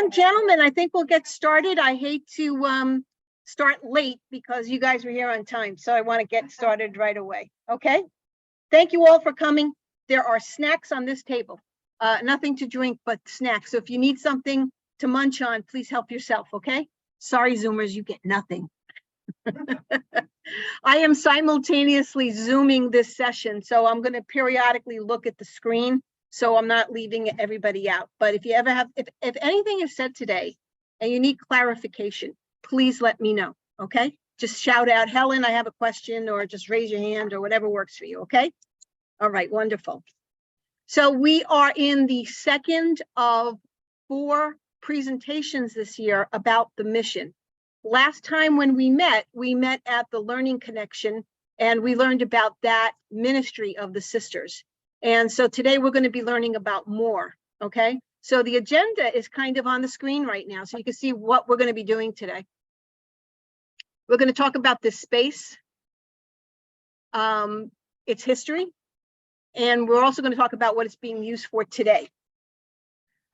and gentlemen, I think we'll get started. I hate to start late because you guys were here on time, so I want to get started right away. Okay. Thank you all for coming. There are snacks on this table. Nothing to drink, but snacks. So if you need something to munch on, please help yourself. Okay. Sorry, Zoomers, you get nothing. I am simultaneously Zooming this session, so I'm going to periodically look at the screen, so I'm not leaving everybody out. But if you ever have, if anything is said today and you need clarification, please let me know, okay? Just shout out, Helen, I have a question, or just raise your hand, or whatever works for you, okay? All right, wonderful. So we are in the second of 4 presentations this year about the mission. Last time when we met at the Learning Connection, and we learned about that ministry of the sisters. And so today we're going to be learning about more, okay? So the agenda is kind of on the screen right now, so you can see what we're going to be doing today. We're going to talk about this space, its history, and we're also going to talk about what it's being used for today.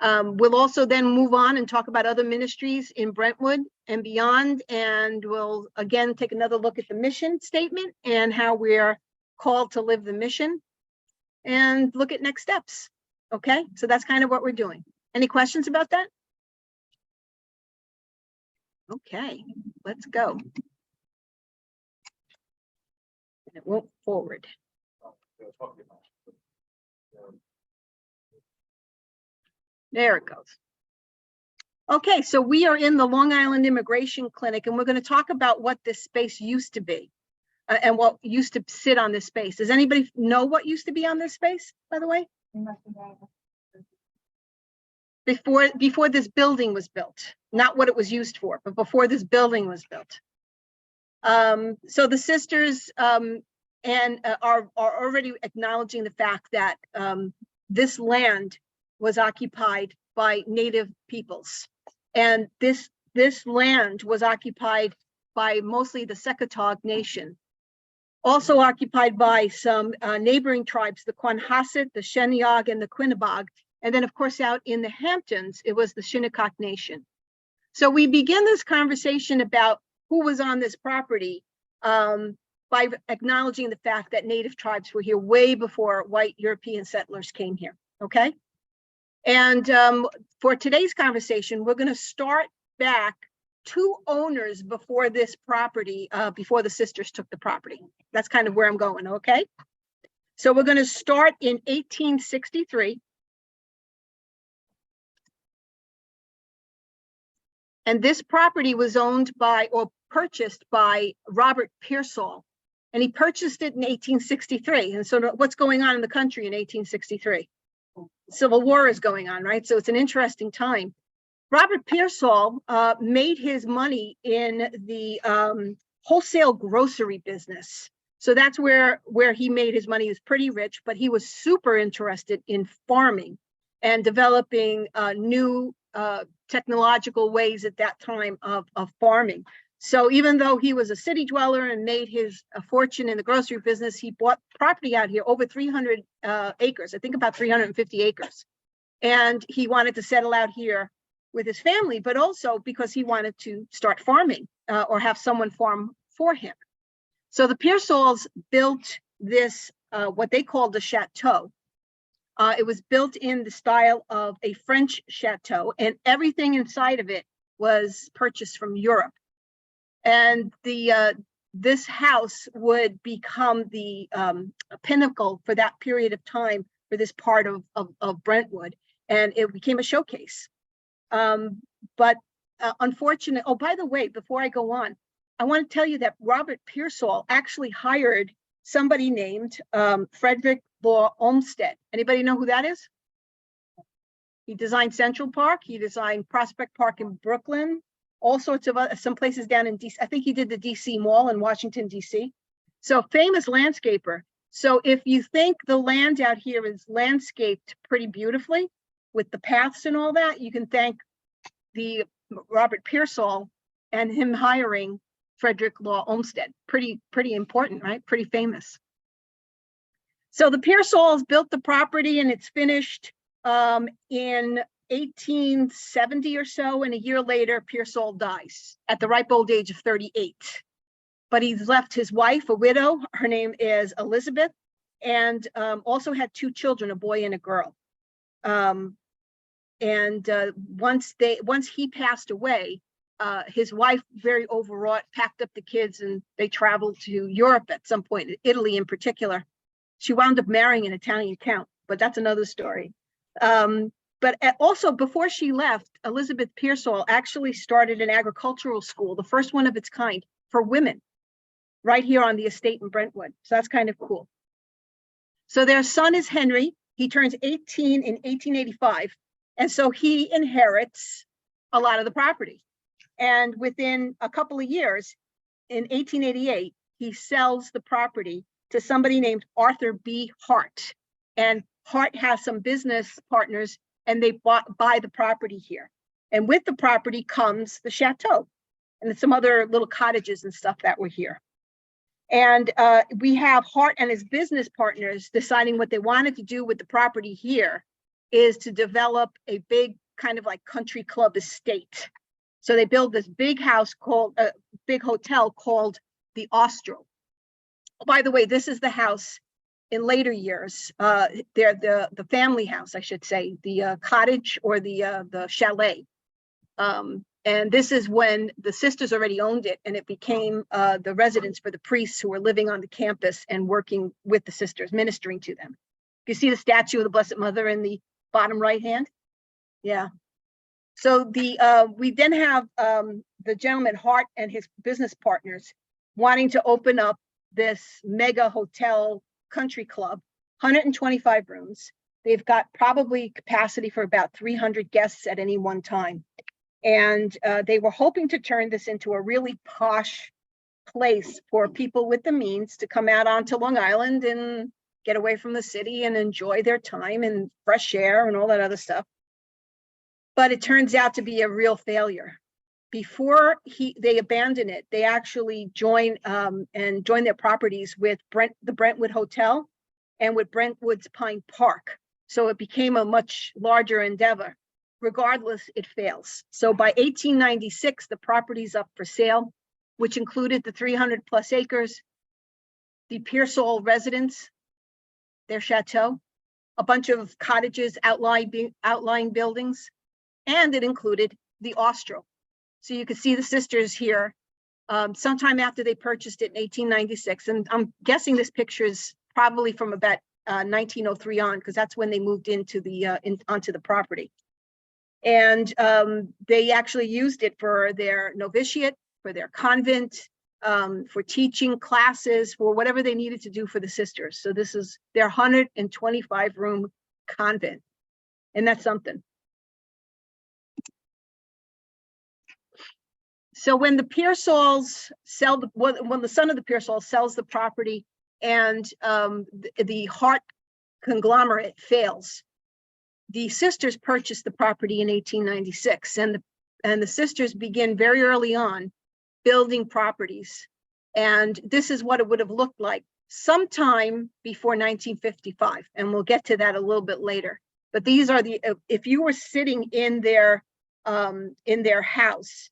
We'll also then move on and talk about other ministries in Brentwood and beyond, and we'll again take another look at the mission statement and how we're called to live the mission, and look at next steps. Okay, so that's kind of what we're doing. Any questions about that? Okay, let's go. And it won't forward. There it goes. Okay, so we are in the Long Island Immigration Clinic, and we're going to talk about what this space used to be and what used to sit on this space. Does anybody know what used to be on this space, by the way? Before this building was built, not what it was used for, but before this building was built. So the sisters are already acknowledging the fact that this land was occupied by Native peoples. And this land was occupied by mostly the Secotog Nation, also occupied by some neighboring tribes, the Quanhasset, the Sheniyog, and the Quinnebog. And then, of course, out in the Hamptons, it was the Shinnecock Nation. So we begin this conversation about who was on this property by acknowledging the fact that Native tribes were here way before white European settlers came here, okay? And for today's conversation, we're going to start back 2 owners before this property, before the sisters took the property. That's kind of where I'm going, okay? So we're going to start in 1863. And this property was owned by, or purchased by, Robert Pearsall. And he purchased it in 1863. And so what's going on in the country in 1863? Civil War is going on, right? So it's an interesting time. Robert Pearsall made his money in the wholesale grocery business. So that's where he made his money. He was pretty rich, but he was super interested in farming and developing new technological ways at that time of farming. So even though he was a city dweller and made his fortune in the grocery business, he bought property out here, over 300 acres, I think about 350 acres. And he wanted to settle out here with his family, but also because he wanted to start farming or have someone farm for him. So the Pearsalls built this, what they called the chateau. It was built in the style of a French chateau, and everything inside of it was purchased from Europe. And this house would become the pinnacle for that period of time for this part of Brentwood, and it became a showcase. But unfortunately, oh, by the way, before I go on, I want to tell you that Robert Pearsall actually hired somebody named Frederick Law Olmsted. Anybody know who that is? He designed Central Park. He designed Prospect Park in Brooklyn. All sorts of some places down in DC. I think he did the DC Mall in Washington, DC. So famous landscaper. So if you think the land out here is landscaped pretty beautifully with the paths and all that, you can thank the Robert Pearsall and him hiring Frederick Law Olmsted. Pretty important, right? Pretty famous. So the Pearsalls built the property, and it's finished in 1870 or so, and a year later, Pearsall dies at the ripe old age of 38. But he's left his wife, a widow. Her name is Elizabeth, and also had 2 children, a boy and a girl. Once he passed away, his wife, very overwrought, packed up the kids and they traveled to Europe at some point, Italy in particular. She wound up marrying an Italian count, but that's another story. But also, before she left, Elizabeth Pearsall actually started an agricultural school, the first one of its kind for women, right here on the estate in Brentwood. So that's kind of cool. So their son is Henry. He turns 18 in 1885. And so he inherits a lot of the property. And within a couple of years, in 1888, he sells the property to somebody named Arthur B. Hart. And Hart has some business partners, and they buy the property here. And with the property comes the chateau and some other little cottages and stuff that were here. And we have Hart and his business partners deciding what they wanted to do with the property here is to develop a big kind of like country club estate. So they build this big house called, big hotel called the Austral. By the way, this is the house in later years. They're the family house, I should say, the cottage or the chalet. And this is when the sisters already owned it, and it became the residence for the priests who were living on the campus and working with the sisters, ministering to them. You see the statue of the Blessed Mother in the bottom right hand? Yeah. So we then have the gentleman Hart and his business partners wanting to open up this mega hotel country club, 125 rooms. They've got probably capacity for about 300 guests at any one time. And they were hoping to turn this into a really posh place for people with the means to come out onto Long Island and get away from the city and enjoy their time and fresh air and all that other stuff. But it turns out to be a real failure. Before they abandon it, they actually join their properties with the Brentwood Hotel and with Brentwood's Pine Park. So it became a much larger endeavor. Regardless, it fails. So by 1896, the property's up for sale, which included the 300 plus acres, the Pearsall residence, their chateau, a bunch of cottages, outlying buildings, and it included the Austral. So you can see the sisters here sometime after they purchased it in 1896. And I'm guessing this picture is probably from about 1903 on, because that's when they moved into onto the property. And they actually used it for their novitiate, for their convent, for teaching classes, for whatever they needed to do for the sisters. So this is their 125 room convent. And that's something. So when the Pearsalls sell, when the son of the Pearsall sells the property and the Hart conglomerate fails, the sisters purchased the property in 1896, and the sisters begin very early on building properties. And this is what it would have looked like sometime before 1955. And we'll get to that a little bit later. But these are if you were sitting in their house,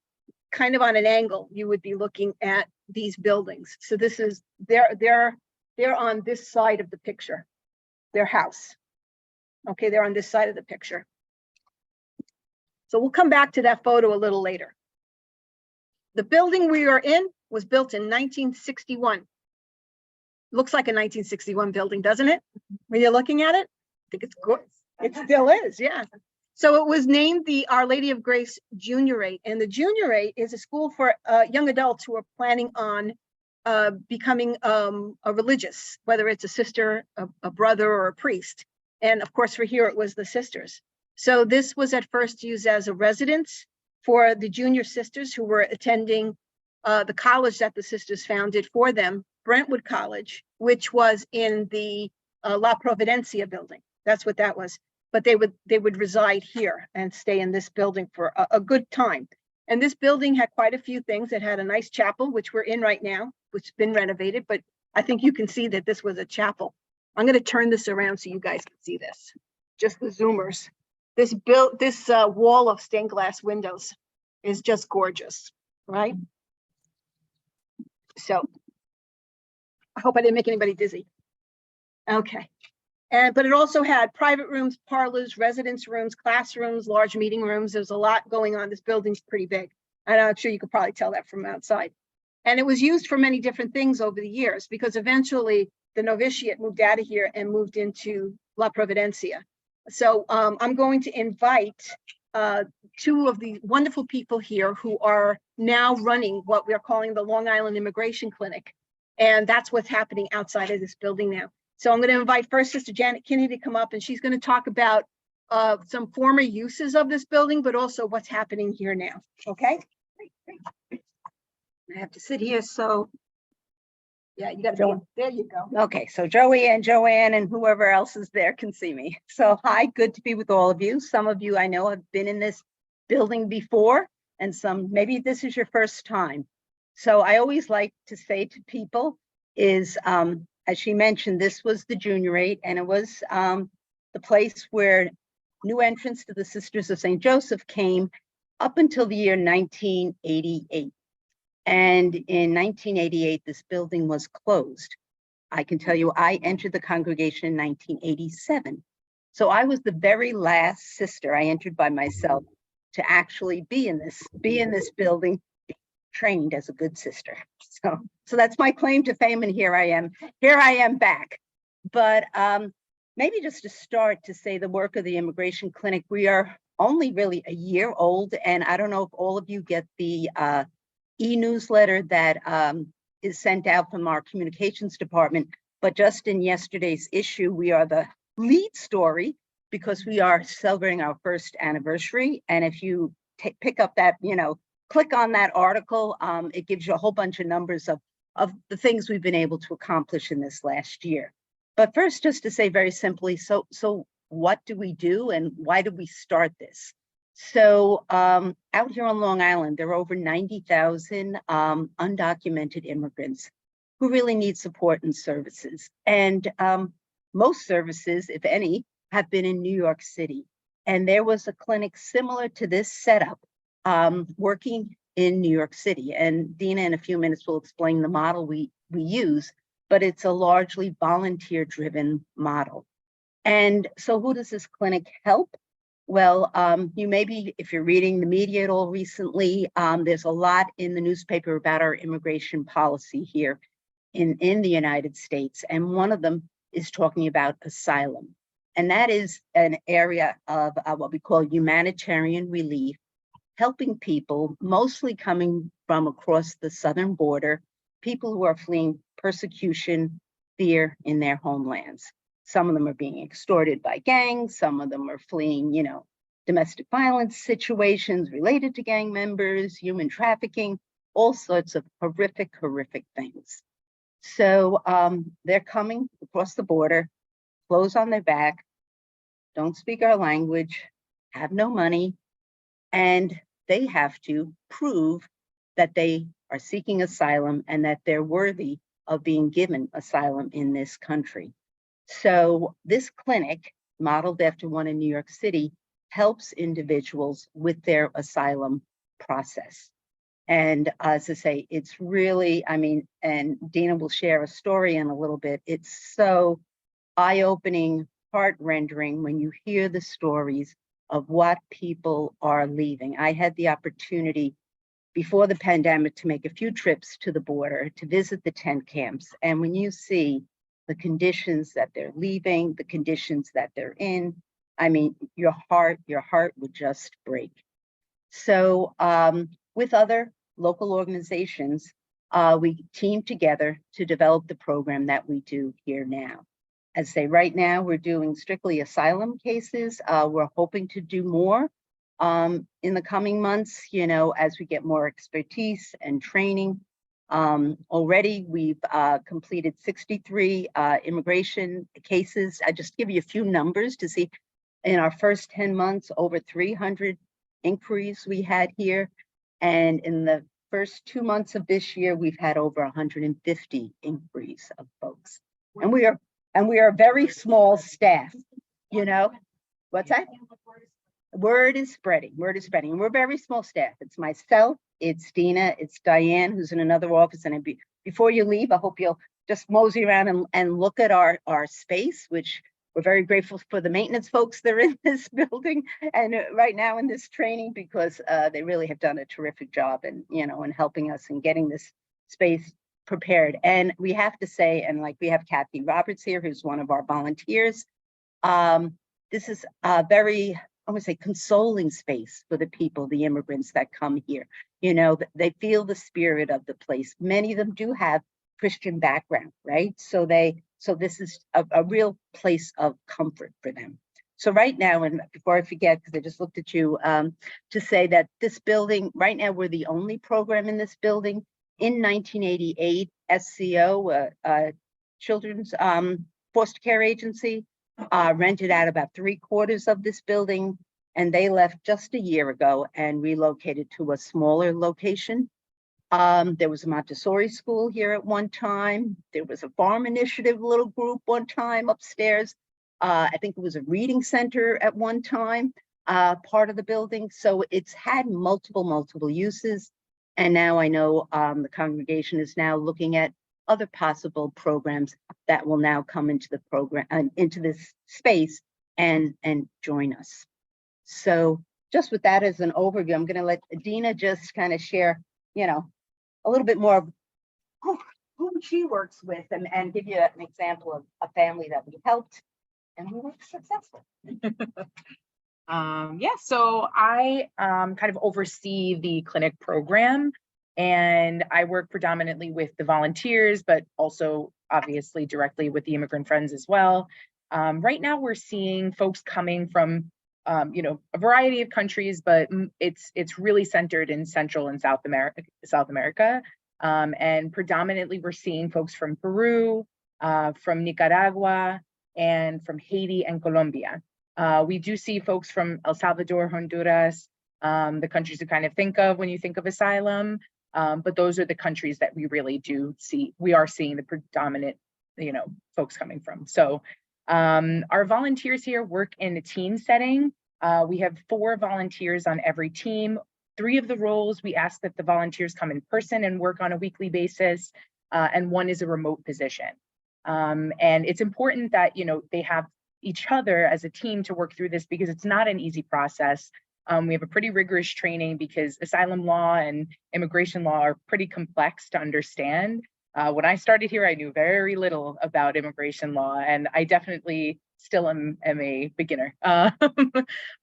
kind of on an angle, you would be looking at these buildings. So this is, they're on this side of the picture, their house. Okay, they're on this side of the picture. So we'll come back to that photo a little later. The building we are in was built in 1961. Looks like a 1961 building, doesn't it? When you're looking at it, I think it's good. It still is, yeah. So it was named the Our Lady of Grace Juniorate, and the Juniorate is a school for young adults who are planning on becoming a religious, whether it's a sister, a brother, or a priest. And of course, for here, it was the sisters. So this was at first used as a residence for the junior sisters who were attending the college that the sisters founded for them, Brentwood College, which was in the La Providencia building. That's what that was. But they would reside here and stay in this building for a good time. And this building had quite a few things. It had a nice chapel, which we're in right now, which has been renovated, but I think you can see that this was a chapel. I'm going to turn this around so you guys can see this, just the zoomers. This wall of stained glass windows is just gorgeous, right? So I hope I didn't make anybody dizzy. Okay. But it also had private rooms, parlors, residence rooms, classrooms, large meeting rooms. There's a lot going on. This building's pretty big. And I'm sure you could probably tell that from outside. And it was used for many different things over the years, because eventually the novitiate moved out of here and moved into La Providencia. So I'm going to invite two of the wonderful people here who are now running what we are calling the Long Island Immigration Clinic. And that's what's happening outside of this building now. So I'm going to invite first Sister Janet Kinney to come up, and she's going to talk about some former uses of this building, but also what's happening here now. Okay. I have to sit here, so yeah, you got to. There you go. Okay, so Joey and Joanne and whoever else is there can see me. So hi, good to be with all of you. Some of you I know have been in this building before, and some maybe this is your first time. So I always like to say to people is, as she mentioned, this was the junior 8, and it was the place where new entrants to the Sisters of St. Joseph came up until the year 1988. And in 1988, this building was closed. I can tell you, I entered the congregation in 1987. So I was the very last sister. I entered by myself to actually be in this building, trained as a good sister. So that's my claim to fame, and here I am back. But maybe just to start to say the work of the Immigration Clinic, we are only really a year old, and I don't know if all of you get the e-newsletter that is sent out from our communications department, but just in yesterday's issue, we are the lead story because we are celebrating our first anniversary. And if you pick up that, click on that article, it gives you a whole bunch of numbers of the things we've been able to accomplish in this last year. But first, just to say very simply, so what do we do and why did we start this? So out here on Long Island, there are over 90,000 undocumented immigrants who really need support and services. And most services, if any, have been in New York City. And there was a clinic similar to this setup working in New York City. And Dina, in a few minutes, will explain the model we use, but it's a largely volunteer-driven model. And so who does this clinic help? Well, you maybe, if you're reading the media at all recently, there's a lot in the newspaper about our immigration policy here in the United States. And one of them is talking about asylum. And that is an area of what we call humanitarian relief, helping people mostly coming from across the southern border, people who are fleeing persecution, fear in their homelands. Some of them are being extorted by gangs. Some of them are fleeing, domestic violence situations related to gang members, human trafficking, all sorts of horrific things. So they're coming across the border, clothes on their back, don't speak our language, have no money, and they have to prove that they are seeking asylum and that they're worthy of being given asylum in this country. So this clinic, modeled after one in New York City, helps individuals with their asylum process. And as I say, it's really, and Dina will share a story in a little bit. It's so eye-opening, heart-rendering when you hear the stories of what people are leaving. I had the opportunity before the pandemic to make a few trips to the border to visit the tent camps. And when you see the conditions that they're leaving, the conditions that they're in, your heart would just break. So with other local organizations, we teamed together to develop the program that we do here now. As I say, right now, we're doing strictly asylum cases. We're hoping to do more in the coming months, as we get more expertise and training. Already we've completed 63 immigration cases. I just give you a few numbers to see. In our first 10 months, over 300 inquiries we had here. And in the first 2 months of this year, we've had over 150 inquiries of folks. And we are a very small staff, What's that? word is spreading. Word is spreading. And we're very small staff. It's myself, it's Dina, it's Diane, who's in another office. And before you leave, I hope you'll just mosey around and look at our space, which we're very grateful for the maintenance folks that are in this building and right now in this training, because they really have done a terrific job and, you know, in helping us in getting this space prepared. And we have to say, and like we have Kathy Roberts here, who's one of our volunteers. This is a very, I would say, consoling space for the people, the immigrants that come here. You know, they feel the spirit of the place. Many of them do have Christian background, right? So this is a real place of comfort for them. So right now, and before I forget, because I just looked at you, to say that this building, right now, we're the only program in this building. In 1988, SCO, Children's Foster Care Agency, rented out about 3/4 of this building, and they left just a year ago and relocated to a smaller location. There was a Montessori school here at one time. There was a farm initiative little group one time upstairs. I think it was a reading center at one time, part of the building. So it's had multiple uses. And now I know the congregation is now looking at other possible programs that will now come into the program, into this space and join us. So just with that as an overview, I'm going to let Dina just kind of share, you know, a little bit more of who she works with and give you an example of a family that we helped and we were successful. Yeah, so I kind of oversee the clinic program, and I work predominantly with the volunteers, but also obviously directly with the immigrant friends as well. Right now we're seeing folks coming from you know, a variety of countries, but it's really centered in Central and South America. And predominantly we're seeing folks from Peru, from Nicaragua, and from Haiti and Colombia. We do see folks from El Salvador, Honduras, the countries you kind of think of when you think of asylum, but those are the countries that we really do see. We are seeing the predominant, you know, folks coming from. So our volunteers here work in a team setting. We have 4 volunteers on every team. 3 of the roles, we ask that the volunteers come in person and work on a weekly basis, and 1 is a remote position. And it's important that, you know, they have each other as a team to work through this, because it's not an easy process. We have a pretty rigorous training because asylum law and immigration law are pretty complex to understand. When I started here, I knew very little about immigration law, and I definitely still am a beginner.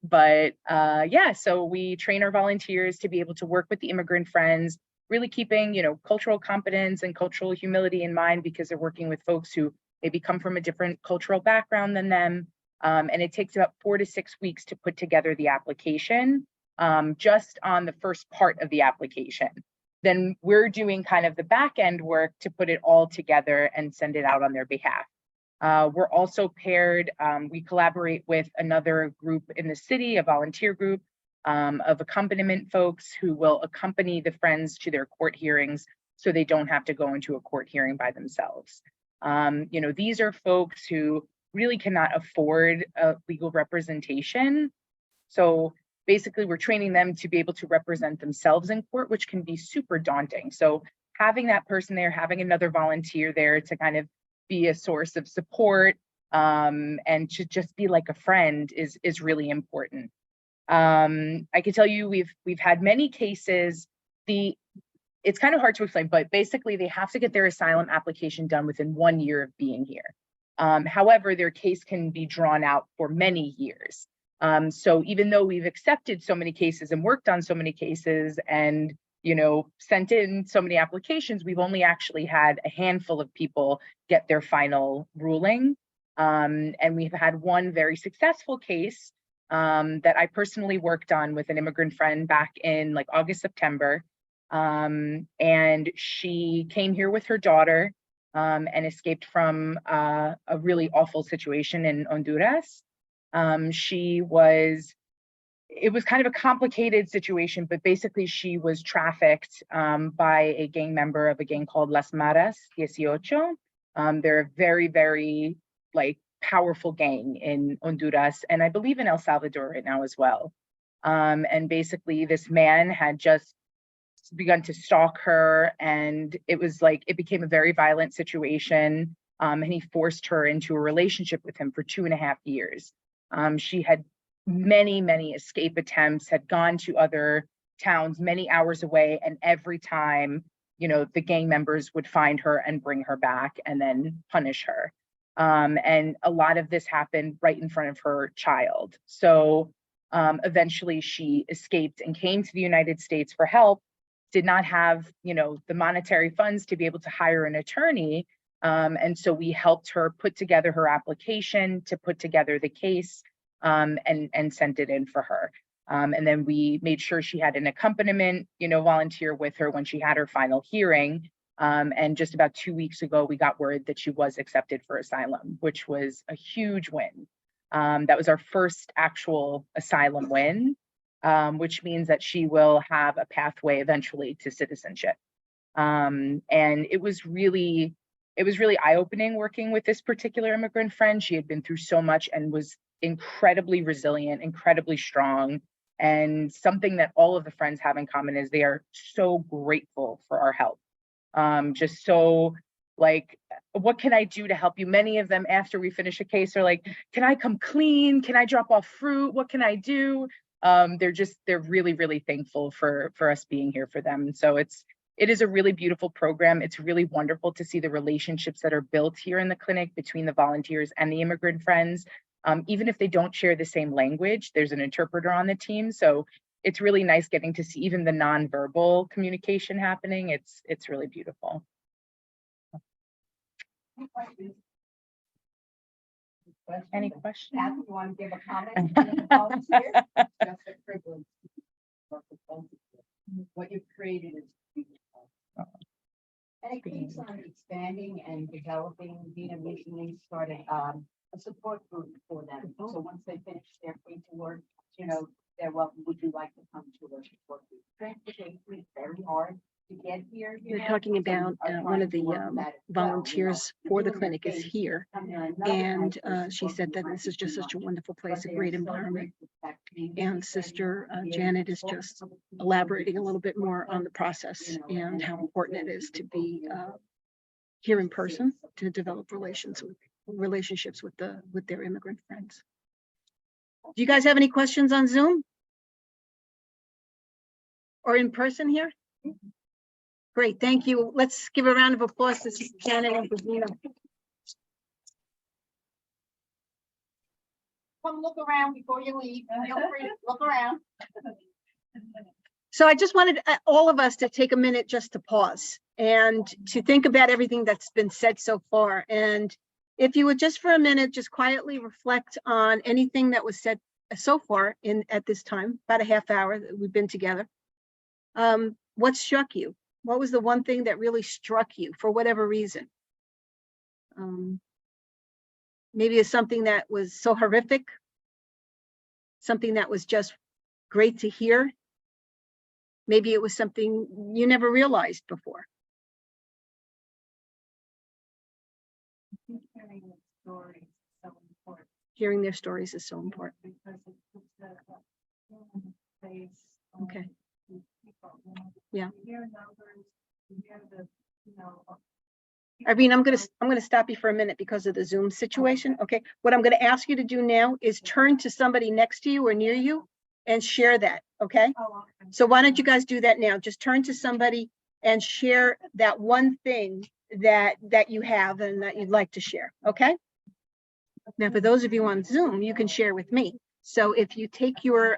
But yeah, so we train our volunteers to be able to work with the immigrant friends, really keeping, you know, cultural competence and cultural humility in mind, because they're working with folks who maybe come from a different cultural background than them. And it takes about 4 to 6 weeks to put together the application, just on the first part of the application. Then we're doing kind of the back end work to put it all together and send it out on their behalf. We're also paired, we collaborate with another group in the city, a volunteer group of accompaniment folks who will accompany the friends to their court hearings so they don't have to go into a court hearing by themselves. You know, these are folks who really cannot afford a legal representation. So basically we're training them to be able to represent themselves in court, which can be super daunting. So having that person there, having another volunteer there to kind of be a source of support and to just be like a friend is really important. I can tell you we've had many cases. It's kind of hard to explain, but basically they have to get their asylum application done within 1 year of being here. However, their case can be drawn out for many years. So even though we've accepted so many cases and worked on so many cases and, you know, sent in so many applications, we've only actually had a handful of people get their final ruling. And we've had one very successful case that I personally worked on with an immigrant friend back in like August, September. And she came here with her daughter and escaped from a really awful situation in Honduras. It was kind of a complicated situation, but basically she was trafficked by a gang member of a gang called Las Maras 18. They're a very, very like powerful gang in Honduras, and I believe in El Salvador right now as well. And basically this man had just begun to stalk her, and it was like, it became a very violent situation. And he forced her into a relationship with him for 2.5 years. She had many escape attempts, had gone to other towns many hours away, and every time, you know, the gang members would find her and bring her back and then punish her. And a lot of this happened right in front of her child. So eventually she escaped and came to the United States for help, did not have, you know, the monetary funds to be able to hire an attorney. And so we helped her put together her application, to put together the case, and sent it in for her. And then we made sure she had an accompaniment, you know, volunteer with her when she had her final hearing. And just about 2 weeks ago, we got word that she was accepted for asylum, which was a huge win. That was our first actual asylum win, which means that she will have a pathway eventually to citizenship. And it was really eye-opening working with this particular immigrant friend. She had been through so much and was incredibly resilient, incredibly strong. And something that all of the friends have in common is they are so grateful for our help. Just so like, what can I do to help you? Many of them, after we finish a case, are like, can I come clean? Can I drop off fruit? What can I do? They're really thankful for us being here for them. And so it is a really beautiful program. It's really wonderful to see the relationships that are built here in the clinic between the volunteers and the immigrant friends. Even if they don't share the same language, there's an interpreter on the team. So it's really nice getting to see even the nonverbal communication happening. It's really beautiful. Any questions? Kathy, you want to give a comment? Just a privilege. What you've created is beautiful. And it keeps on expanding and developing. Dina recently started a support group for them. So once they finish their paperwork, you know, they're welcome. Would you like to come to a support group? Transportation is very hard to get here. We're talking about one of the volunteers for the clinic is here. And she said that this is just such a wonderful place, a great environment. And Sister Janet is just elaborating a little bit more on the process and how important it is to be here in person, to develop relationships with their immigrant friends. Do you guys have any questions on Zoom? Or in person here? Great, thank you. Let's give a round of applause to Janet and Virginia. Come look around before you leave. Feel free, look around. So I just wanted all of us to take a minute just to pause and to think about everything that's been said so far. And if you would just for a minute, just quietly reflect on anything that was said so far at this time, about a half hour that we've been together. What struck you? What was the one thing that really struck you for whatever reason? Maybe it's something that was so horrific, something that was just great to hear. Maybe it was something you never realized before. Hearing their stories is so important. Okay. Yeah. Irene, I'm gonna stop you for a minute because of the Zoom situation. Okay. What I'm gonna ask you to do now is turn to somebody next to you or near you and share that. Okay. So why don't you guys do that now? Just turn to somebody and share that one thing that you have and that you'd like to share. Okay. Now, for those of you on Zoom, you can share with me. So if you take your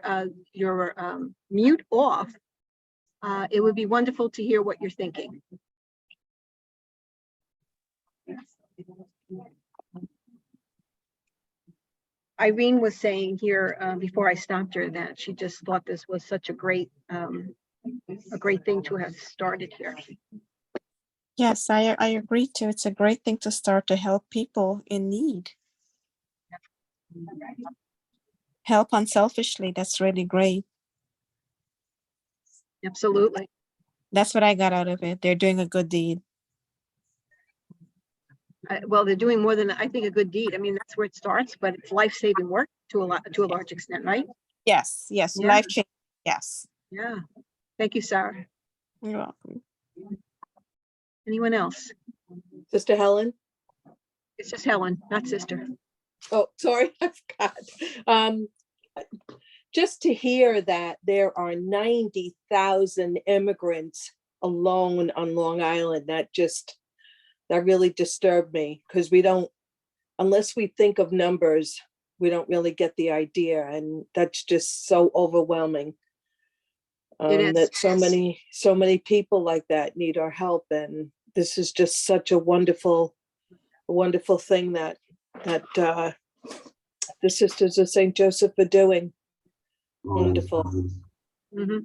mute off, it would be wonderful to hear what you're thinking. Irene was saying here before I stopped her that she just thought this was such a great thing to have started here. Yes, I agree too. It's a great thing to start to help people in need. Help unselfishly. That's really great. Absolutely. That's what I got out of it. They're doing a good deed. Well, they're doing more than, I think, a good deed. I mean, that's where it starts, but it's life-saving work to a large extent, right? Yes, yes, Yeah. life change. Yes. Yeah. Thank you, Sarah. You're welcome. Anyone else? Sister Helen? It's just Helen, not sister. Oh, sorry, I forgot. Just to hear that there are 90,000 immigrants alone on Long Island, that really disturbed me, because unless we think of numbers, we don't really get the idea, and that's just so overwhelming. It is. That so many people like that need our help, and this is just such a wonderful thing that the Sisters of St. Joseph are doing. Wonderful. Mhm.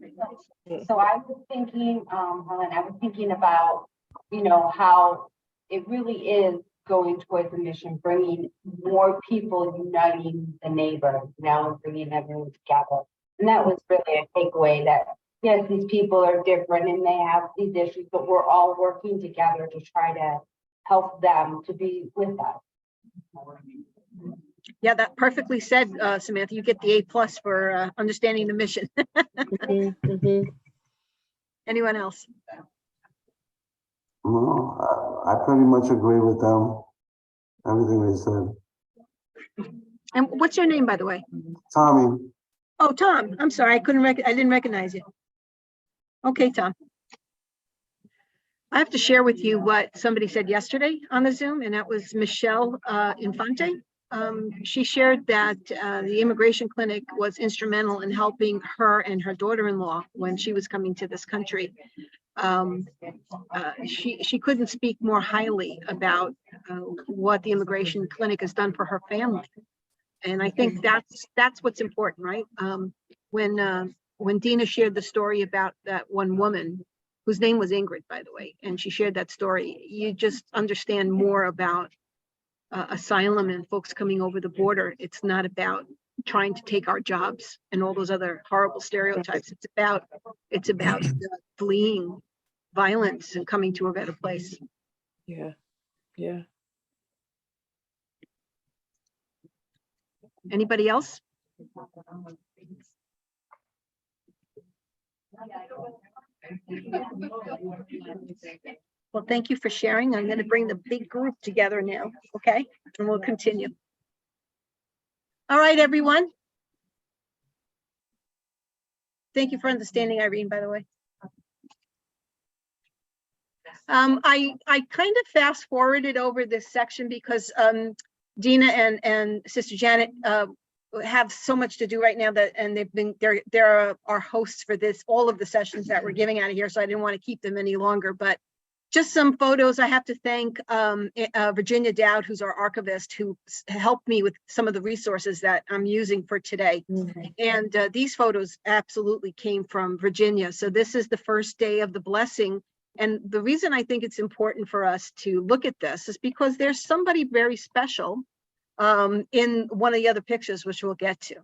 So I was thinking, Helen, I was thinking about, how it really is going towards the mission, bringing more people, uniting the neighbors, and bringing everyone together. And that was really a takeaway, that yes, these people are different and they have these issues, but we're all working together to try to help them to be with us. Yeah, that perfectly said, Samantha. You get the A+ for understanding the mission. Mhm, mhm. Anyone else? No, I pretty much agree with them. Everything they said. And what's your name, by the way? Tommy, Oh, Tom. I'm sorry. I didn't recognize you. Okay, Tom. I have to share with you what somebody said yesterday on the Zoom, and that was Michelle Infante. She shared that the immigration clinic was instrumental in helping her and her daughter-in-law when she was coming to this country. She couldn't speak more highly about what the immigration clinic has done for her family. And I think that's what's important, right? When Dina shared the story about that one woman, whose name was Ingrid, by the way, and she shared that story, you just understand more about asylum and folks coming over the border. It's not about trying to take our jobs and all those other horrible stereotypes. It's about fleeing violence and coming to a better place. Yeah, yeah. Anybody else? Well, thank you for sharing. I'm going to bring the big group together now, okay? And we'll continue. All right, everyone. Thank you for understanding, Irene, by the way. I kind of fast forwarded over this section because Dina and Sister Janet have so much to do right now, and they're our hosts for all of the sessions that we're giving out of here, so I didn't want to keep them any longer. But just some photos. I have to thank Virginia Dowd, who's our archivist, who helped me with some of the resources that I'm using for today. And these photos absolutely came from Virginia. So this is the first day of the blessing. And the reason I think it's important for us to look at this is because there's somebody very special in one of the other pictures, which we'll get to.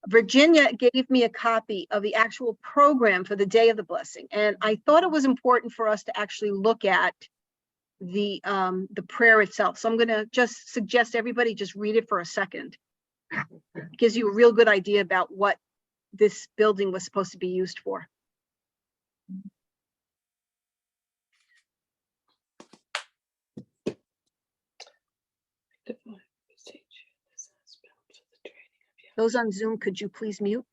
Virginia gave me a copy of the actual program for the Day of the Blessing. And I thought it was important for us to actually look at the prayer itself. So I'm gonna just suggest everybody just read it for a second. It gives you a real good idea about what this building was supposed to be used for. Those on Zoom, could you please mute?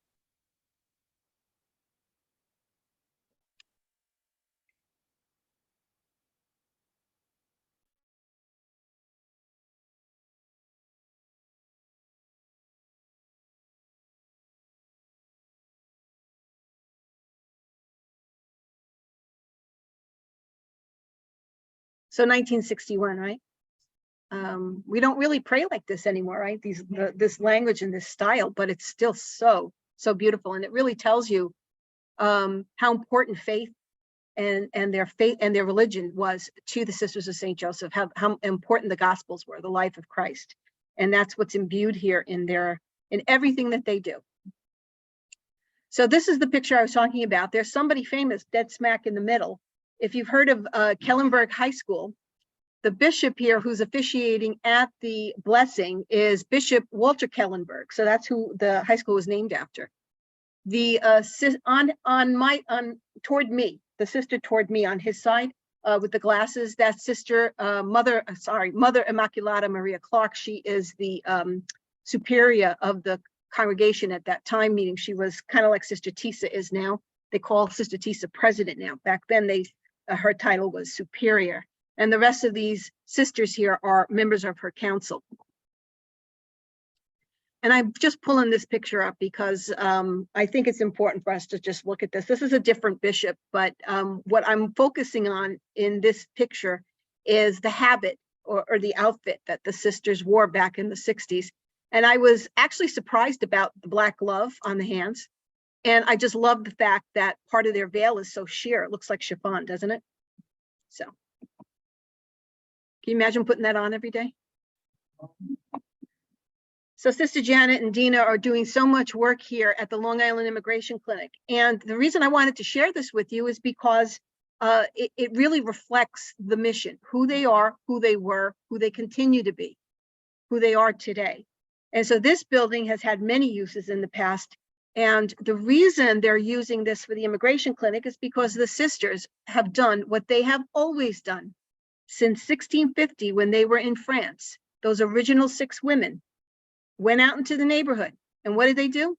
So 1961, right? We don't really pray like this anymore, right? This language and this style, but it's still so beautiful. And it really tells you how important faith and their religion was to the Sisters of St. Joseph, how important the Gospels were, the life of Christ. And that's what's imbued here in everything that they do. So this is the picture I was talking about. There's somebody famous dead smack in the middle. If you've heard of Kellenberg High School, The bishop here who's officiating at the blessing is Bishop Walter Kellenberg. So that's who the high school was named after. The toward me, the sister toward me on his side with the glasses, that sister, Mother Immaculata Maria Clark. She is the superior of the congregation at that time, meaning she was kind of like Sister Tisa is now. They call Sister Tisa president now. Back then, her title was superior. And the rest of these sisters here are members of her council. And I'm just pulling this picture up because I think it's important for us to just look at this. This is a different bishop, but what I'm focusing on in this picture is the habit or the outfit that the sisters wore back in the 60s. And I was actually surprised about the black glove on the hands. And I just love the fact that part of their veil is so sheer. It looks like chiffon, doesn't it? So, can you imagine putting that on every day? So Sister Janet and Dina are doing so much work here at the Long Island Immigration Clinic. And the reason I wanted to share this with you is because it really reflects the mission, who they are, who they were, who they continue to be, who they are today. And so this building has had many uses in the past. And the reason they're using this for the immigration clinic is because the sisters have done what they have always done since 1650 when they were in France. Those original 6 women went out into the neighborhood. And what did they do?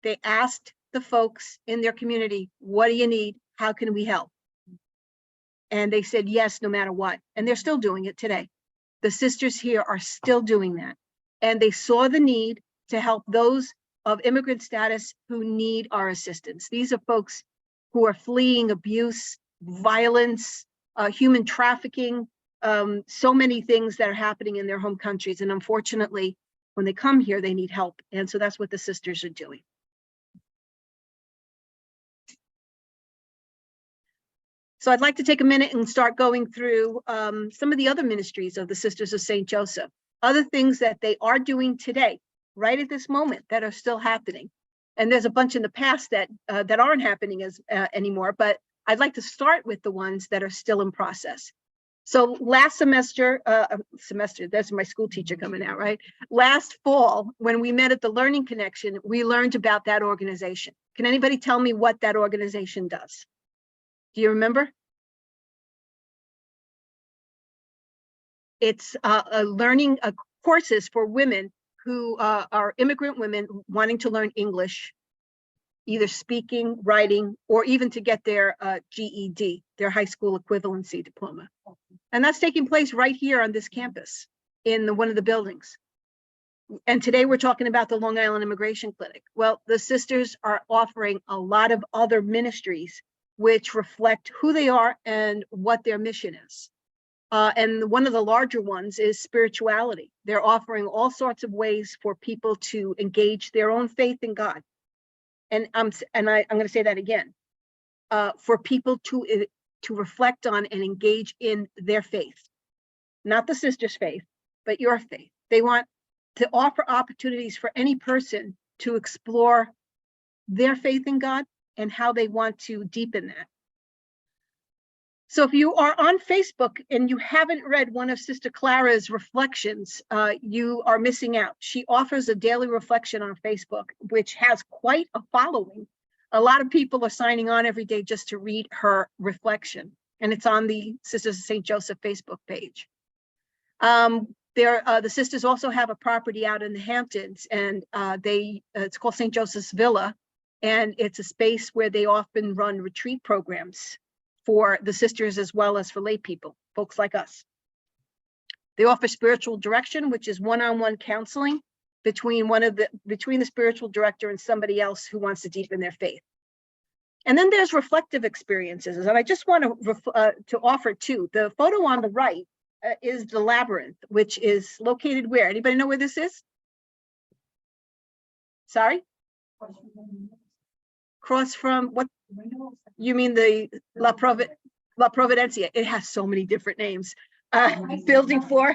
They asked the folks in their community, what do you need? How can we help? And they said yes, no matter what. And they're still doing it today. The sisters here are still doing that. And they saw the need to help those of immigrant status who need our assistance. These are folks who are fleeing abuse, violence, human trafficking, so many things that are happening in their home countries. And unfortunately, when they come here, they need help. And so that's what the sisters are doing. So I'd like to take a minute and start going through some of the other ministries of the Sisters of St. Joseph, other things that they are doing today, right at this moment, that are still happening. And there's a bunch in the past that aren't happening anymore, but I'd like to start with the ones that are still in process. So last semester, that's my school teacher coming out, right? Last fall, when we met at the Learning Connection, we learned about that organization. Can anybody tell me what that organization does? Do you remember? It's learning courses for women who are immigrant women wanting to learn English, either speaking, writing, or even to get their GED, their high school equivalency diploma. And that's taking place right here on this campus in one of the buildings. And today we're talking about the Long Island Immigration Clinic. Well, the sisters are offering a lot of other ministries which reflect who they are and what their mission is. And one of the larger ones is spirituality. They're offering all sorts of ways for people to engage their own faith in God. And I'm going to say that again, for people to reflect on and engage in their faith, not the sister's faith, but your faith. They want to offer opportunities for any person to explore their faith in God and how they want to deepen that. So if you are on Facebook and you haven't read one of Sister Clara's reflections, you are missing out. She offers a daily reflection on Facebook, which has quite a following. A lot of people are signing on every day just to read her reflection, and it's on the Sisters of St. Joseph Facebook page. The sisters also have a property out in the Hamptons, and it's called St. Joseph's Villa, and it's a space where they often run retreat programs for the sisters as well as for lay people, folks like us. They offer spiritual direction, which is one-on-one counseling between the spiritual director and somebody else who wants to deepen their faith. And then there's reflective experiences, and I just want to offer two. The photo on the right is the Labyrinth, which is located where? Anybody know where this is? Sorry? Across from what? You mean the La Providencia? It has so many different names. Building 4,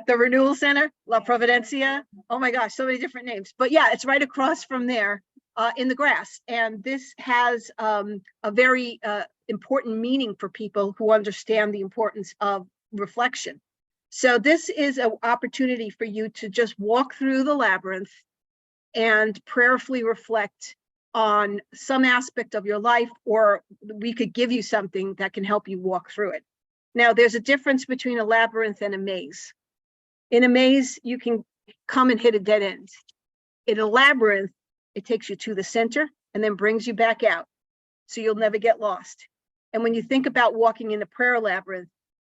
the Renewal Center, La Providencia. Oh my gosh, so many different names. But yeah, it's right across from there in the grass. And this has a very important meaning for people who understand the importance of reflection. So this is an opportunity for you to just walk through the labyrinth and prayerfully reflect on some aspect of your life, or we could give you something that can help you walk through it. Now, there's a difference between a labyrinth and a maze. In a maze, you can come and hit a dead end. In a labyrinth, it takes you to the center and then brings you back out, so you'll never get lost. And when you think about walking in a prayer labyrinth,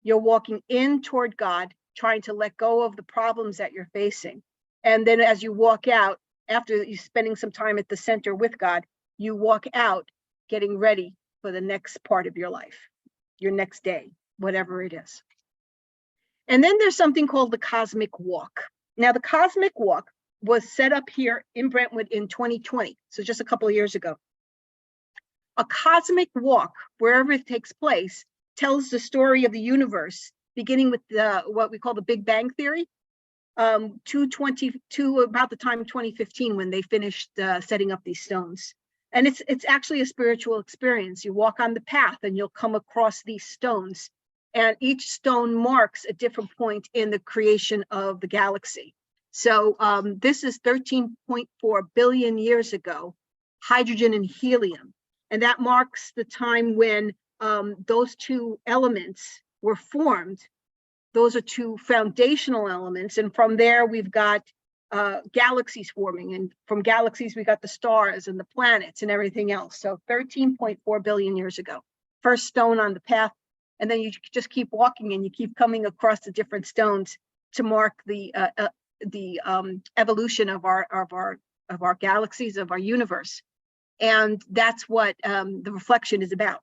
you're walking in toward God, trying to let go of the problems that you're facing. And then as you walk out, after you spending some time at the center with God, you walk out getting ready for the next part of your life, your next day, whatever it is. And then there's something called the Cosmic Walk. Now, the Cosmic Walk was set up here in Brentwood in 2020, so just a couple of years ago. A cosmic walk, wherever it takes place, tells the story of the universe, beginning with what we call the Big Bang Theory, to about the time 2015 when they finished setting up these stones. And it's actually a spiritual experience. You walk on the path and you'll come across these stones, and each stone marks a different point in the creation of the galaxy. So this is 13.4 billion years ago, hydrogen and helium. And that marks the time when those two elements were formed. Those are two foundational elements. And from there, we've got galaxies forming. And from galaxies, we got the stars and the planets and everything else. So 13.4 billion years ago, first stone on the path. And then you just keep walking and you keep coming across the different stones to mark the evolution of our galaxies, of our universe. And that's what the reflection is about,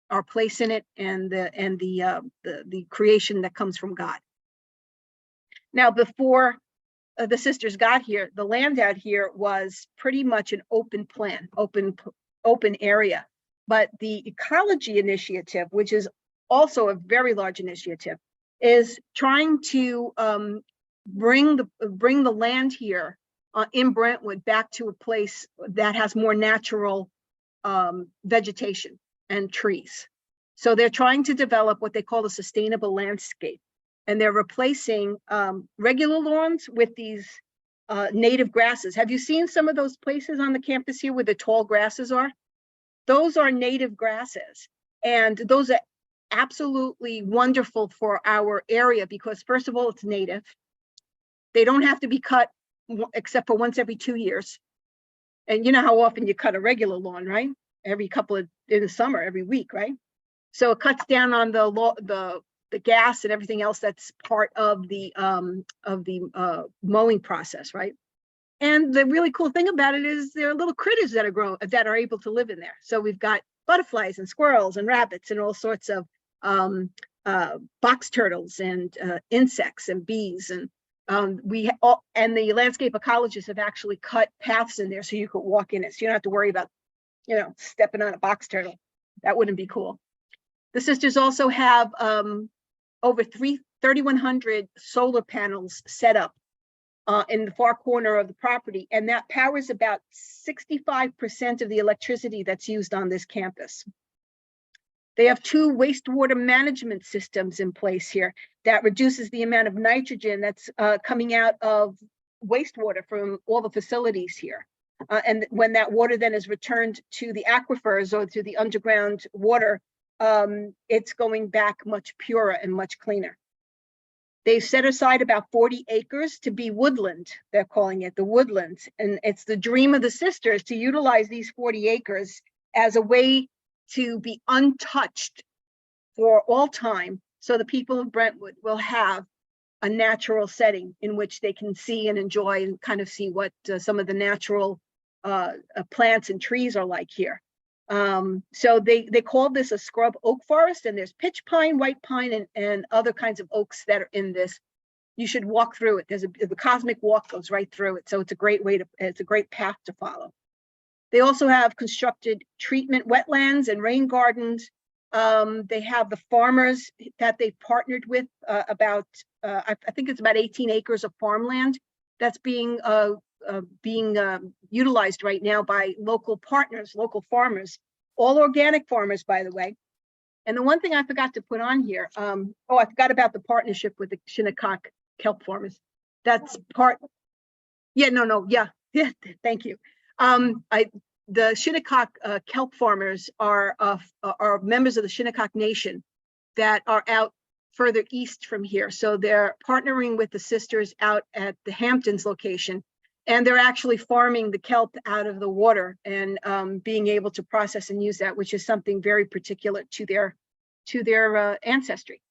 our place in it and the creation that comes from God. Now, before the sisters got here, the land out here was pretty much an open plan, open area. But the Ecology Initiative, which is also a very large initiative, is trying to bring the land here in Brentwood back to a place that has more natural vegetation and trees. So they're trying to develop what they call a sustainable landscape. And they're replacing regular lawns with these native grasses. Have you seen some of those places on the campus here where the tall grasses are? Those are native grasses. And those are absolutely wonderful for our area because, first of all, it's native. They don't have to be cut except for once every 2 years. And you know how often you cut a regular lawn, right? Every couple of, in the summer, every week, right? So it cuts down on the gas and everything else that's part of the mowing process, right? And the really cool thing about it is there are little critters that are able to live in there. So we've got butterflies and squirrels and rabbits and all sorts of box turtles and insects and bees, and the landscape ecologists have actually cut paths in there so you could walk in it, so you don't have to worry about, stepping on a box turtle. That wouldn't be cool. The sisters also have over 3,100 solar panels set up in the far corner of the property, and that powers about 65% of the electricity that's used on this campus. They have 2 wastewater management systems in place here that reduces the amount of nitrogen that's coming out of wastewater from all the facilities here. And when that water then is returned to the aquifers or to the underground water, it's going back much purer and much cleaner. They set aside about 40 acres to be woodland. They're calling it the woodlands. And it's the dream of the sisters to utilize these 40 acres as a way to be untouched for all time, so the people of Brentwood will have a natural setting in which they can see and enjoy and kind of see what some of the natural plants and trees are like here. So they call this a scrub oak forest, and there's pitch pine, white pine, and other kinds of oaks that are in this. You should walk through it. The Cosmic Walk goes right through it, so it's a great path to follow. They also have constructed treatment wetlands and rain gardens. They have the farmers that they've partnered with I think it's about 18 acres of farmland that's being utilized right now by local partners, local farmers, all organic farmers, by the way. And the one thing I forgot to put on here, oh, I forgot about the partnership with the Shinnecock kelp farmers. That's part, yeah, yeah, thank you. The Shinnecock kelp farmers are members of the Shinnecock Nation that are out further east from here. So they're partnering with the sisters out at the Hamptons location, and they're actually farming the kelp out of the water and being able to process and use that, which is something very particular to their ancestry.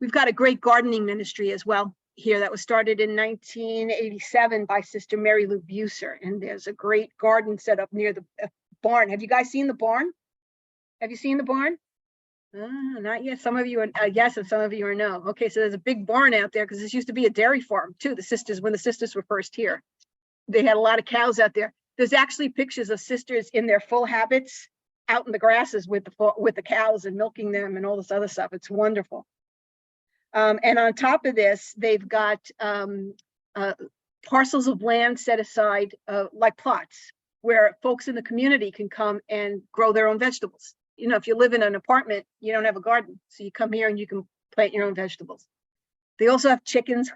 We've got a great gardening ministry as well here that was started in 1987 by Sister Mary Lou Buser, and there's a great garden set up near the barn. Have you guys seen the barn? Have you seen the barn? Not yet. Some of you are yes, and some of you are no. Okay, so there's a big barn out there because this used to be a dairy farm too. When the sisters were first here, they had a lot of cows out there. There's actually pictures of sisters in their full habits out in the grasses with the cows and milking them and all this other stuff. It's wonderful. And on top of this, they've got parcels of land set aside like plots where folks in the community can come and grow their own vegetables. You know, if you live in an apartment, you don't have a garden. So you come here and you can plant your own vegetables. They also have chickens,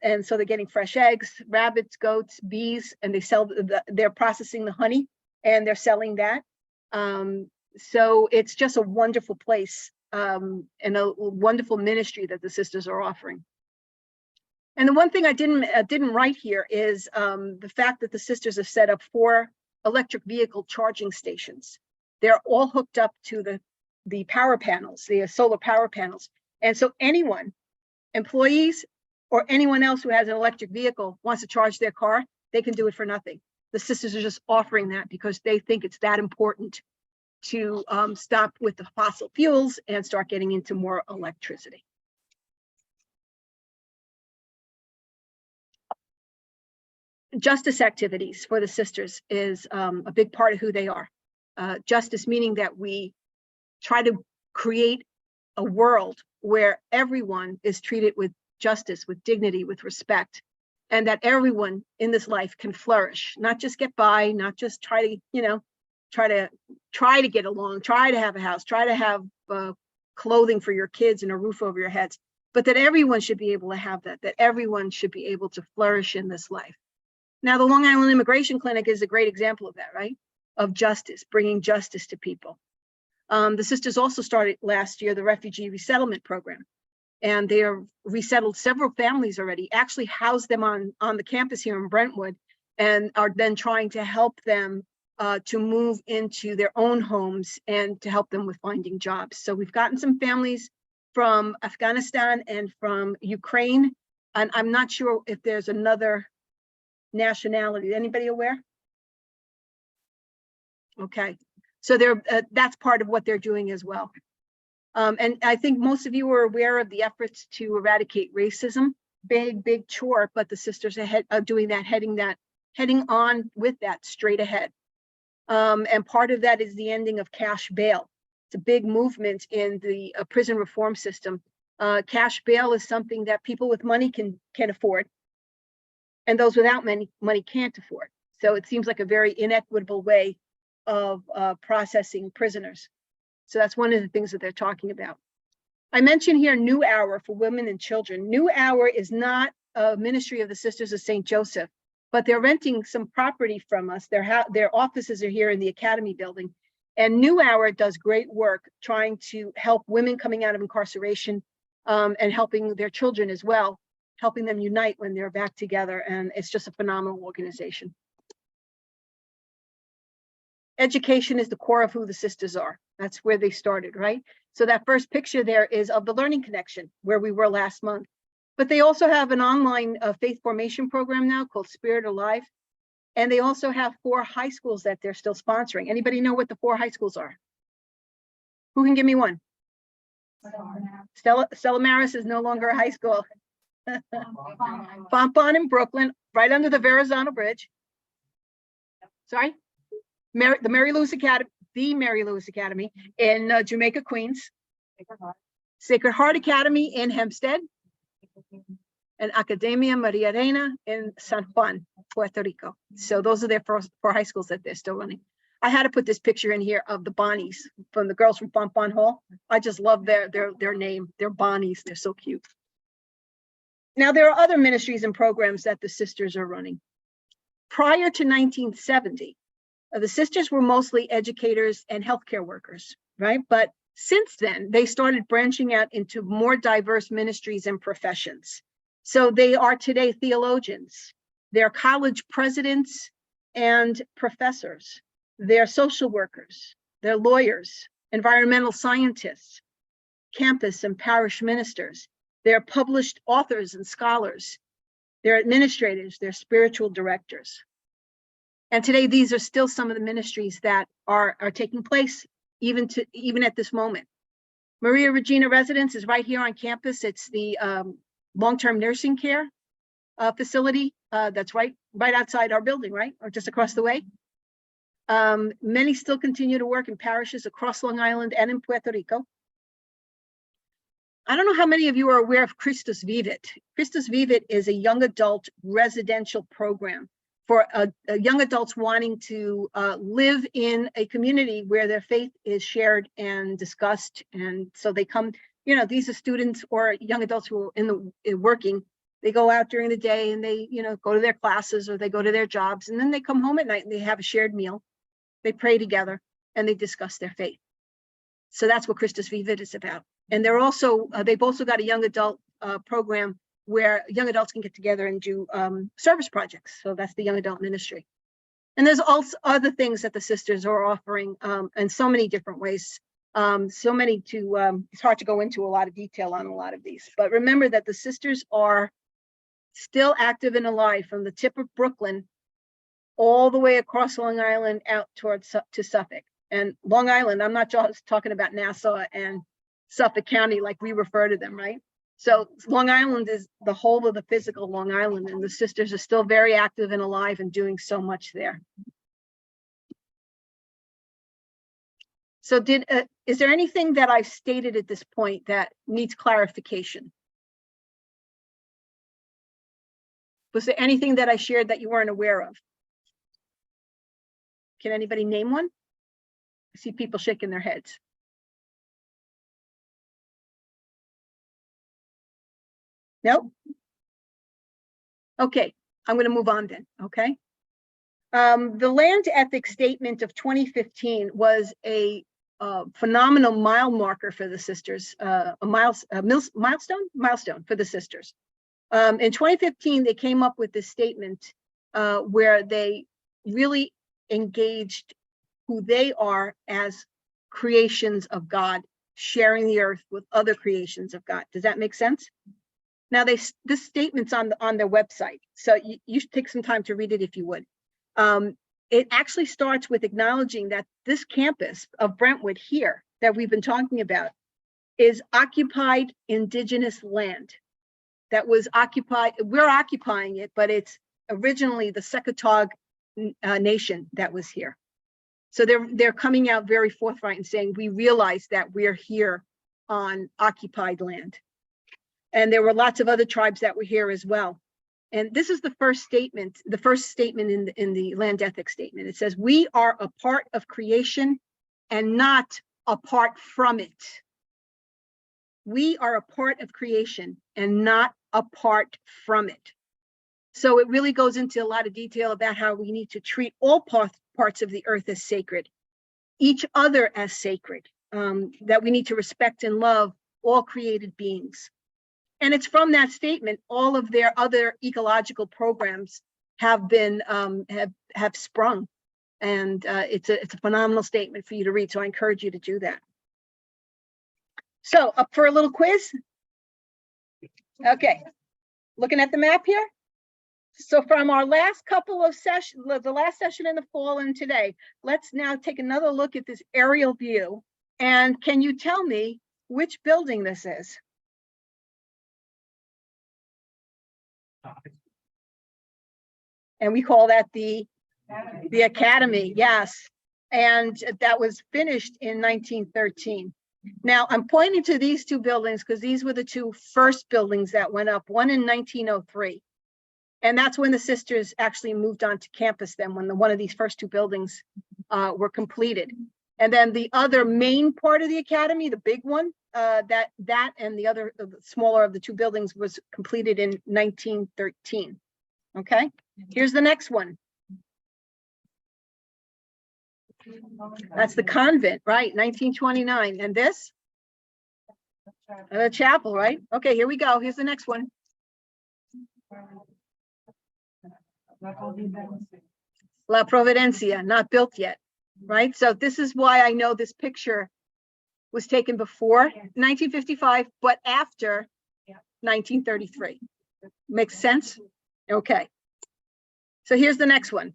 and so they're getting fresh eggs, rabbits, goats, bees, and they sell, they're processing the honey and they're selling that. So it's just a wonderful place and a wonderful ministry that the sisters are offering. And the one thing I didn't write here is the fact that the sisters have set up 4 electric vehicle charging stations. They're all hooked up to the power panels, the solar power panels. And so anyone, employees or anyone else who has an electric vehicle wants to charge their car, they can do it for nothing. The sisters are just offering that because they think it's that important to stop with the fossil fuels and start getting into more electricity. Justice activities for the sisters is a big part of who they are. Justice meaning that we try to create a world where everyone is treated with justice, with dignity, with respect, and that everyone in this life can flourish, not just get by, not just try to, you know, try to get along, try to have a house, try to have clothing for your kids and a roof over your heads, but that everyone should be able to have that everyone should be able to flourish in this life. Now, the Long Island Immigration Clinic is a great example of that, right? Of justice, bringing justice to people. The sisters also started last year the Refugee Resettlement Program, and they have resettled several families already, actually housed them on the campus here in Brentwood, and are then trying to help them to move into their own homes and to help them with finding jobs. So we've gotten some families from Afghanistan and from Ukraine, and I'm not sure if there's another nationality. Anybody aware? Okay, so that's part of what they're doing as well. And I think most of you are aware of the efforts to eradicate racism. Big chore, but the sisters are doing that, heading on with that straight ahead. And part of that is the ending of cash bail. It's a big movement in the prison reform system. Cash bail is something that people with money can afford, and those without money can't afford. So it seems like a very inequitable way of processing prisoners. So that's one of the things that they're talking about. I mentioned here New Hour for women and children. New Hour is not a ministry of the Sisters of St. Joseph, but they're renting some property from us. Their offices are here in the Academy building. And New Hour does great work trying to help women coming out of incarceration and helping their children as well, helping them unite when they're back together. And it's just a phenomenal organization. Education is the core of who the sisters are. That's where they started, right? So that first picture there is of the Learning Connection, where we were last month. But they also have an online faith formation program now called Spirit Alive. And they also have 4 high schools that they're still sponsoring. Anybody know what the 4 high schools are? Who can give me one? Stella Maris is no longer a high school. Fontbonne in Brooklyn, right under the Verrazano Bridge. Sorry? The Mary Louis Academy in Jamaica, Queens. Sacred Heart Academy in Hempstead. And Academia Maria Reina in San Juan, Puerto Rico. So those are their 4 high schools that they're still running. I had to put this picture in here of the Bonnies from the girls from Bonbon Hall. I just love their name. They're Bonnies. They're so cute. Now, there are other ministries and programs that the sisters are running. Prior to 1970, the sisters were mostly educators and healthcare workers, right? But since then, they started branching out into more diverse ministries and professions. So they are today theologians, they're college presidents and professors, they're social workers, they're lawyers, environmental scientists, campus and parish ministers, they're published authors and scholars, they're administrators, they're spiritual directors. And today, these are still some of the ministries that are taking place even at this moment. Maria Regina Residence is right here on campus. It's the long-term nursing care facility that's right outside our building, right? Or just across the way. Many still continue to work in parishes across Long Island and in Puerto Rico. I don't know how many of you are aware of Christus Vivit. Christus Vivit is a young adult residential program for young adults wanting to live in a community where their faith is shared and discussed. And so they come, these are students or young adults who are working. They go out during the day and they, go to their classes or they go to their jobs, and then they come home at night and they have a shared meal. They pray together and they discuss their faith. So that's what Christus Vivit is about. And they've also got a young adult program where young adults can get together and do service projects. So that's the young adult ministry. And there's also other things that the sisters are offering in so many different ways. So many it's hard to go into a lot of detail on a lot of these. But remember that the sisters are still active and alive from the tip of Brooklyn all the way across Long Island out towards to Suffolk. And Long Island, I'm not just talking about Nassau and Suffolk County like we refer to them, right? So Long Island is the whole of the physical Long Island, and the sisters are still very active and alive and doing so much there. So is there anything that I've stated at this point that needs clarification? Was there anything that I shared that you weren't aware of? Can anybody name one? I see people shaking their heads. Nope. Okay, I'm going to move on then, okay? The land ethics statement of 2015 was a phenomenal mile marker for the sisters, milestone for the sisters. In 2015, they came up with this statement where they really engaged who they are as creations of God, sharing the earth with other creations of God. Does that make sense? Now, this statement's on their website, so you should take some time to read it if you would. It actually starts with acknowledging that this campus of Brentwood here that we've been talking about is occupied indigenous land that was occupied. We're occupying it, but it's originally the Secotog nation that was here. So they're coming out very forthright and saying, we realize that we're here on occupied land. And there were lots of other tribes that were here as well. And this is the first statement in the land ethics statement. It says, we are a part of creation and not apart from it. We are a part of creation and not apart from it. So it really goes into a lot of detail about how we need to treat all parts of the earth as sacred, each other as sacred, that we need to respect and love all created beings. And it's from that statement, all of their other ecological programs have been have sprung. And it's a phenomenal statement for you to read. So I encourage you to do that. So up for a little quiz. Okay, looking at the map here. So from our last couple of sessions, the last session in the fall and today, let's now take another look at this aerial view. And can you tell me which building this is? And we call that the Academy, yes. And that was finished in 1913. Now I'm pointing to these two buildings because these were the two first buildings that went up, one in 1903. And that's when the sisters actually moved on to campus then, when one of these first two buildings were completed. And then the other main part of the academy, the big one, that and the other the smaller of the two buildings was completed in 1913. Okay, here's the next one. That's the convent, right? 1929. And this? The chapel, right? Okay, here we go. Here's the next one. La Providencia, not built yet, right? So this is why I know this picture was taken before 1955, but after 1933. Makes sense? Okay. So here's the next one.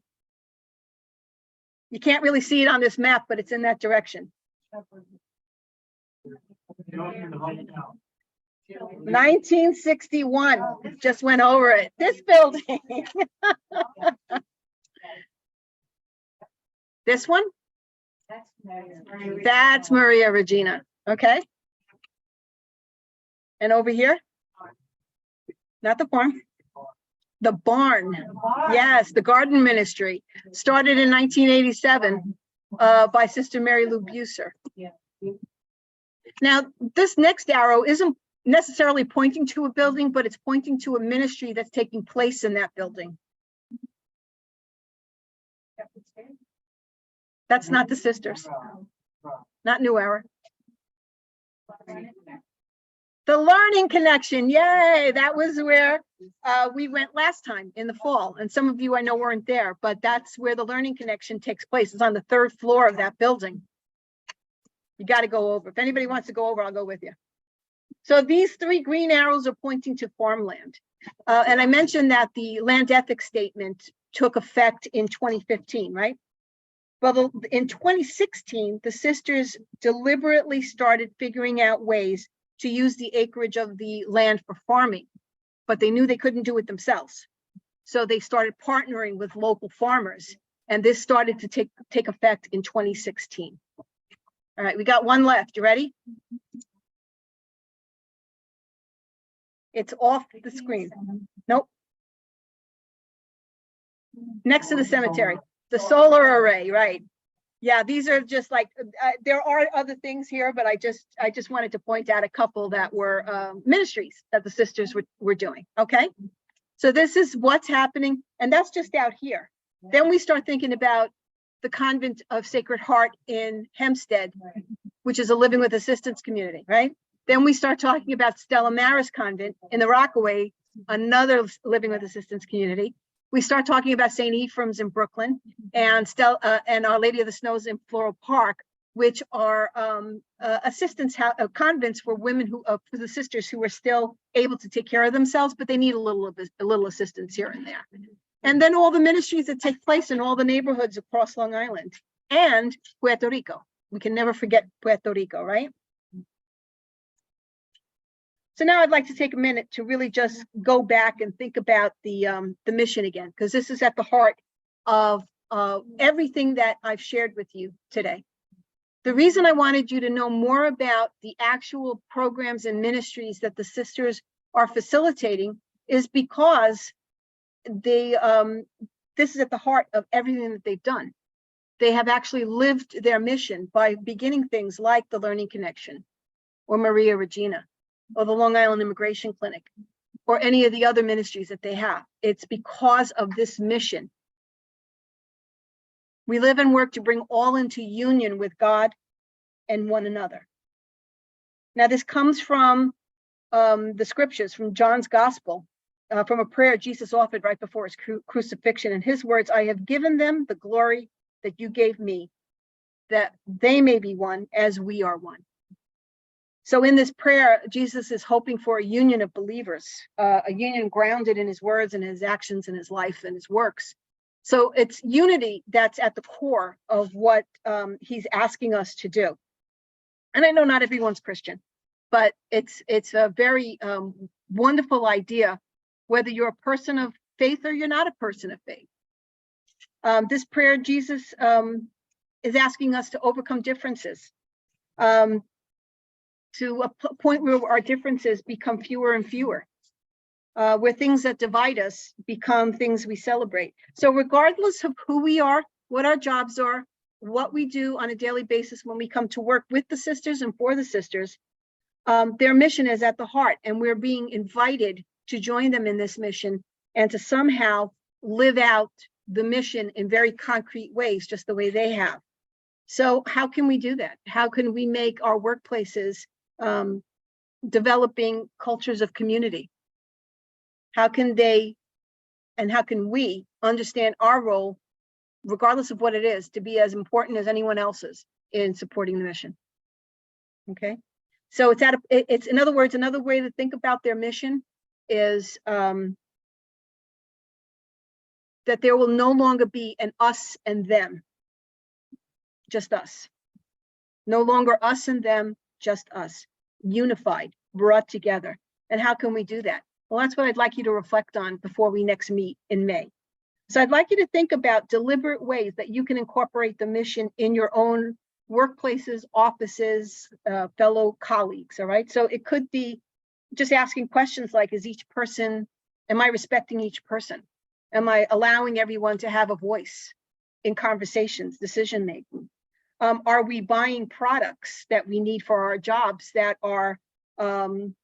You can't really see it on this map, but it's in that direction. 1961, just went over it. This building. This one? That's Maria Regina, okay? And over here? Not the farm. The barn. Yes, the garden ministry. Started in 1987 by Sister Mary Lou Buser. Now, this next arrow isn't necessarily pointing to a building, but it's pointing to a ministry that's taking place in that building. That's not the sisters, not New Era. The Learning Connection, yay! That was where we went last time in the fall. And some of you I know weren't there, but that's where the Learning Connection takes place. It's on the 3rd floor of that building. You got to go over. If anybody wants to go over, I'll go with you. So these 3 green arrows are pointing to farmland. And I mentioned that the land ethics statement took effect in 2015, right? Well, in 2016, the sisters deliberately started figuring out ways to use the acreage of the land for farming, but they knew they couldn't do it themselves. So they started partnering with local farmers, and this started to take effect in 2016. All right, we got one left. You ready? It's off the screen. Nope. Next to the cemetery. The solar array, right? Yeah, these are just like, there are other things here, but I just wanted to point out a couple that were ministries that the sisters were doing, okay? So this is what's happening, and that's just out here. Then we start thinking about the Convent of Sacred Heart in Hempstead, which is a living with assistance community, right? Then we start talking about Stella Maris Convent in the Rockaway, another living with assistance community. We start talking about St. Ephraim's in Brooklyn and Our Lady of the Snows in Floral Park, which are assistance convents for women for the sisters who are still able to take care of themselves, but they need a little assistance here and there. And then all the ministries that take place in all the neighborhoods across Long Island and Puerto Rico. We can never forget Puerto Rico, right? So now I'd like to take a minute to really just go back and think about the mission again, because this is at the heart of everything that I've shared with you today. The reason I wanted you to know more about the actual programs and ministries that the sisters are facilitating is because this is at the heart of everything that they've done. They have actually lived their mission by beginning things like the Learning Connection or Maria Regina, or the Long Island Immigration Clinic, or any of the other ministries that they have. It's because of this mission. We live and work to bring all into union with God and one another. Now, this comes from the scriptures, from John's Gospel, from a prayer Jesus offered right before his crucifixion. In his words, I have given them the glory that you gave me, that they may be one as we are one. So in this prayer, Jesus is hoping for a union of believers, a union grounded in his words and his actions and his life and his works. So it's unity that's at the core of what he's asking us to do. And I know not everyone's Christian, but it's a very wonderful idea, whether you're a person of faith or you're not a person of faith. This prayer, Jesus is asking us to overcome differences. To a point where our differences become fewer and fewer, where things that divide us become things we celebrate. So regardless of who we are, what our jobs are, what we do on a daily basis when we come to work with the sisters and for the sisters. Their mission is at the heart, and we're being invited to join them in this mission and to somehow live out the mission in very concrete ways, just the way they have. So how can we do that? How can we make our workplaces developing cultures of community? How can they, and how can we understand our role, regardless of what it is, to be as important as anyone else's in supporting the mission? Okay, so it's in other words, another way to think about their mission is that there will no longer be an us and them, just us. No longer us and them, just us, unified, brought together. And how can we do that? Well, that's what I'd like you to reflect on before we next meet in May. So I'd like you to think about deliberate ways that you can incorporate the mission in your own workplaces, offices, fellow colleagues, all right? So it could be just asking questions like, am I respecting each person? Am I allowing everyone to have a voice in conversations, decision making? Are we buying products that we need for our jobs that are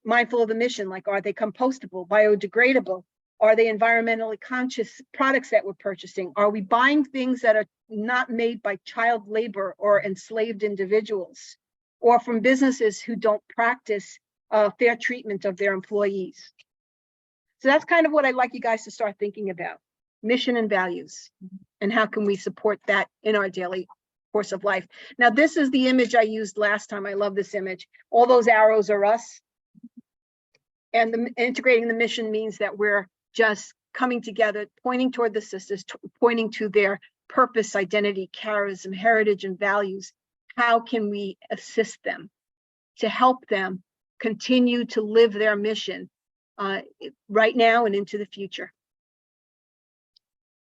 mindful of the mission? Like, are they compostable, biodegradable? Are they environmentally conscious products that we're purchasing? Are we buying things that are not made by child labor or enslaved individuals, or from businesses who don't practice fair treatment of their employees? So that's kind of what I'd like you guys to start thinking about, mission and values, and how can we support that in our daily course of life. Now, this is the image I used last time. I love this image. All those arrows are us. And integrating the mission means that we're just coming together, pointing toward the sisters, pointing to their purpose, identity, charism, heritage, and values. How can we assist them to help them continue to live their mission right now and into the future?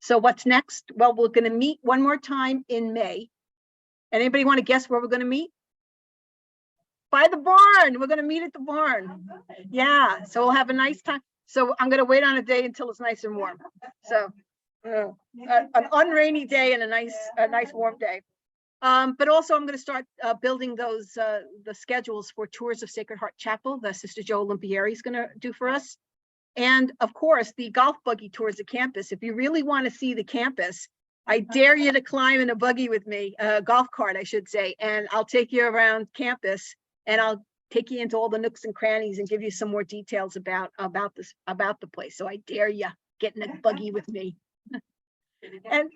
So what's next? Well, we're going to meet one more time in May. Anybody want to guess where we're going to meet? By the barn. We're going to meet at the barn. Yeah, so we'll have a nice time. So I'm going to wait on a day until it's nice and warm. So an unrainy day and a nice warm day. But also I'm going to start building those the schedules for tours of Sacred Heart Chapel that Sister Jo Olimpieri is going to do for us. And of course, the golf buggy tours the campus. If you really want to see the campus, I dare you to climb in a buggy with me, a golf cart, I should say, and I'll take you around campus and I'll take you into all the nooks and crannies and give you some more details about the place. So I dare you, get in a buggy with me. And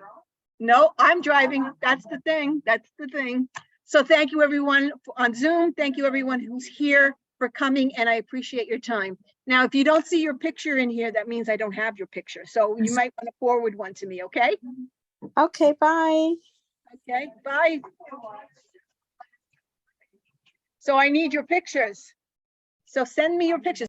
no, I'm driving. That's the thing. That's the thing. So thank you everyone on Zoom. Thank you everyone who's here for coming, and I appreciate your time. Now, if you don't see your picture in here, that means I don't have your picture. So you might want to forward one to me, okay? Okay, bye. Okay, bye. So I need your pictures. So send me your pictures.